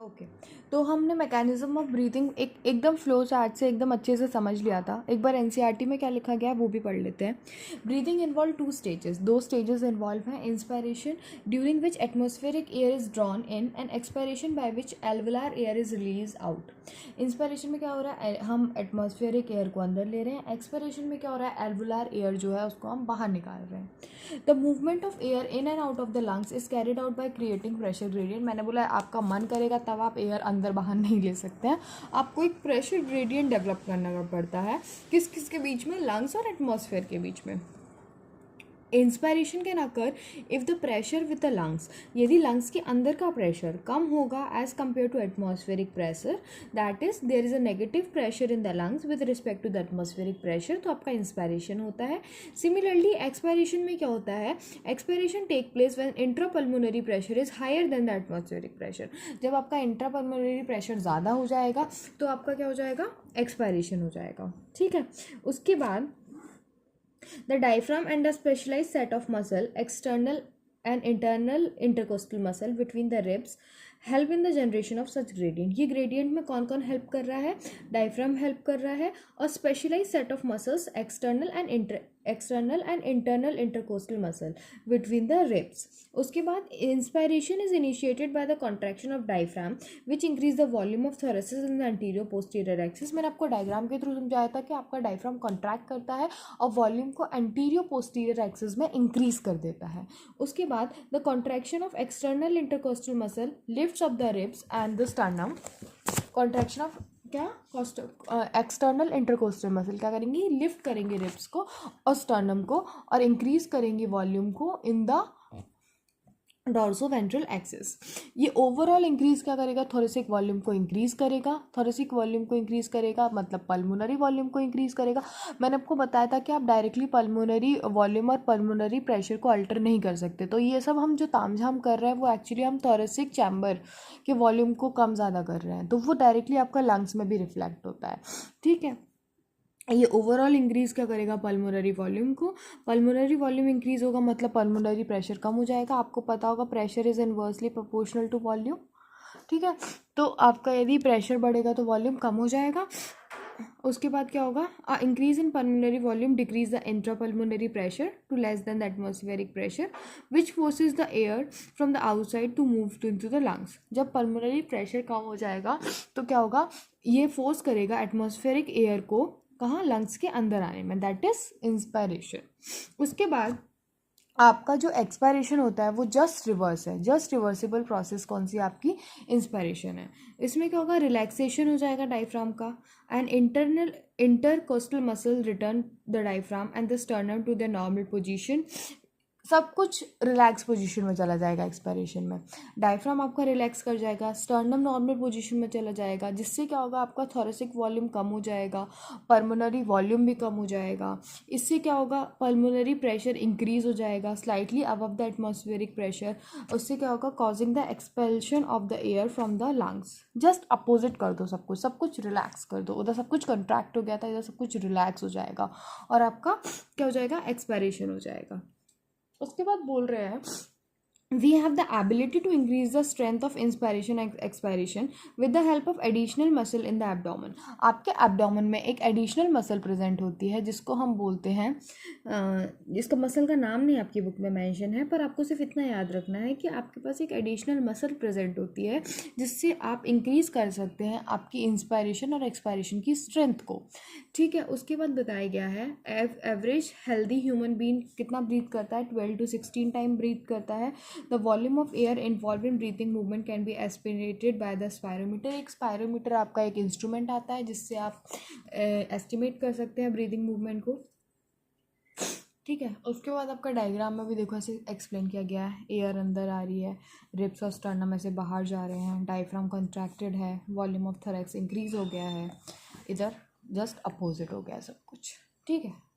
Okay तो हमने mechanism of breathing एकदम फ्लो चार्ट से एकदम अच्छे से समझ लिया था। एक बार एनसीईआरटी में क्या लिखा गया है वो भी पढ़ लेते हैं। ब्रीथिंग इन्वॉल्व दो स्टेजेस इन्वॉल्व हैं। Inspiration during which atmospheric air is drawn in and expiration by which alveolar air is release out. Inspiration में क्या हो रहा है, हम एटमॉस्फेरिक एयर को अंदर ले रहे हैं। एक्सपायरेशन में क्या हो रहा है, एल्वुलर एयर जो है उसको हम बाहर निकाल रहे हैं। The movement of air in and out of the lungs is carried out by creating pressure gradient. मैंने बोला आपका मन करेगा तब आप एयर अंदर बाहर नहीं ले सकते हैं, आपको एक प्रेशर ग्रेडियंट डेवलप करना पड़ता है। किस किस के बीच में, लंग्स और एटमॉस्फेयर के बीच में। Inspiration can occur if the pressure with the lungs, यदि लंग्स के अंदर का प्रेशर कम होगा as compare to atmospheric pressure, that is there is a negative pressure in the lungs with respect to the atmospheric pressure, तो आपका inspiration होता है। सिमिलरली एक्सपायरेशन में क्या होता है, expiration take place when intrapulmonary pressure is higher than the atmospheric pressure. जब आपका इंट्रापल्मोनरी प्रेशर ज़्यादा हो जाएगा तो आपका क्या हो जाएगा, एक्सपायरेशन हो जाएगा। ठीक है, उसके बाद the diaphragm and a specialized set of muscle, external and internal intercostal muscle between the ribs, help in the generation of such gradient। ये gradient में कौन कौन help कर रहा है, diaphragm help कर रहा है और specialized set of muscles, external and internal intercostal muscle between the ribs। उसके बाद inspiration is initiated by the contraction of diaphragm which increase the volume of thoracic in the anterior posterior axis। मैंने आपको diagram के through समझाया था कि आपका diaphragm contract करता है और वॉल्यूम को एंटीरियर पोस्टीरियर एक्सिस में इंक्रीज कर देता है। उसके बाद the contraction of external intercostal muscle lifts up the ribs and the sternum. Contraction of क्या, एक्सटर्नल इंटरकोस्टल मसल क्या करेंगी, लिफ्ट करेंगे रिब्स को और स्टर्नम को और इंक्रीज करेंगे वॉल्यूम को इन द डॉर्सोवेंट्रल एक्सिस। ये ओवरऑल इंक्रीज क्या करेगा, थोरेसिक वॉल्यूम को इंक्रीज करेगा। थोरेसिक वॉल्यूम को इंक्रीज करेगा मतलब पल्मोनरी वॉल्यूम को इंक्रीज करेगा। मैंने आपको बताया था कि आप डायरेक्टली पल्मोनरी वॉल्यूम और पल्मोनरी प्रेशर को अल्टर नहीं कर सकते, तो ये सब हम जो तामझाम कर रहे हैं वो एक्चुअली हम थोरेसिक चैम्बर के वॉल्यूम को कम ज़्यादा कर रहे हैं, तो वो डायरेक्टली आपका लंग्स में भी रिफ्लेक्ट होता है। ठीक है, ये ओवरऑल इंक्रीज क्या करेगा, पल्मोनरी वॉल्यूम को। पल्मोनरी वॉल्यूम इंक्रीज होगा मतलब पल्मोनरी प्रेशर कम हो जाएगा। आपको पता होगा pressure is inversely proportional to volume. ठीक है, तो आपका यदि प्रेशर बढ़ेगा तो वॉल्यूम कम हो जाएगा। उसके बाद क्या होगा, increase in pulmonary volume decrease the intrapulmonary pressure to less than the atmospheric pressure which forces the air from the outside to move into the lungs. जब पल्मोनरी प्रेशर कम हो जाएगा तो क्या होगा, ये फोर्स करेगा एटमॉस्फेरिक एयर को कहाँ, लंग्स के अंदर आने में, दैट इज इंस्पायरेशन। उसके बाद आपका जो एक्सपायरेशन होता है वो जस्ट रिवर्स है। जस्ट रिवर्सिबल प्रोसेस कौन सी आपकी, इंस्पायरेशन है। इसमें क्या होगा, रिलैक्सेशन हो जाएगा डायफ्राम का and intercostal muscle return the diaphragm and the sternum to the normal position. सब कुछ रिलैक्स पोजीशन में चला जाएगा एक्सपायरेशन में। डायफ्राम आपका रिलैक्स कर जाएगा, स्टर्नम नॉर्मल पोजीशन में चला जाएगा, जिससे क्या होगा, आपका थोरेसिक वॉल्यूम कम हो जाएगा, पल्मोनरी वॉल्यूम भी कम हो जाएगा। इससे क्या होगा, पल्मोनरी प्रेशर इंक्रीज हो जाएगा slightly above the atmospheric pressure. उससे क्या होगा, causing the expulsion of the air from the lungs. Just opposite कर दो, सब कुछ रिलैक्स कर दो। उधर सब कुछ कंट्रैक्ट हो गया था, इधर सब कुछ रिलैक्स हो जाएगा और आपका क्या हो जाएगा, एक्सपायरेशन हो जाएगा। उसके बाद बोल रहे हैं we have the ability to increase the strength of inspiration and expiration with the help of additional muscle in the abdomen। आपके abdomen में एक additional muscle present होती है जिसको हम बोलते हैं, जिसका मसल का नाम नहीं आपकी बुक में मेंशन है, पर आपको सिर्फ इतना याद रखना है कि आपके पास एक एडिशनल मसल प्रेजेंट होती है जिससे आप इंक्रीज कर सकते हैं आपकी इंस्पायरेशन और एक्सपायरेशन की स्ट्रेंथ को। ठीक है, उसके बाद बताया गया है एवरेज हेल्दी ह्यूमन बीइंग कितना ब्रीथ करता है, 12 to 16 टाइम ब्रीथ करता है। The volume of air involved in breathing movement can be estimated by the spirometer। एक spirometer आपका एक इंस्ट्रूमेंट आता है जिससे आप एस्टिमेट कर सकते हैं ब्रीदिंग मूवमेंट को। ठीक है, उसके बाद आपका डायग्राम में भी देखो ऐसे एक्सप्लेन किया गया है, एयर अंदर आ रही है, रिब्स और स्टर्नम ऐसे बाहर जा रहे हैं, डायफ्राम कंट्रैक्टेड है, वॉल्यूम ऑफ थोरैक्स इंक्रीज हो गया है, इधर जस्ट अपोजिट हो गया सब कुछ। ठीक है।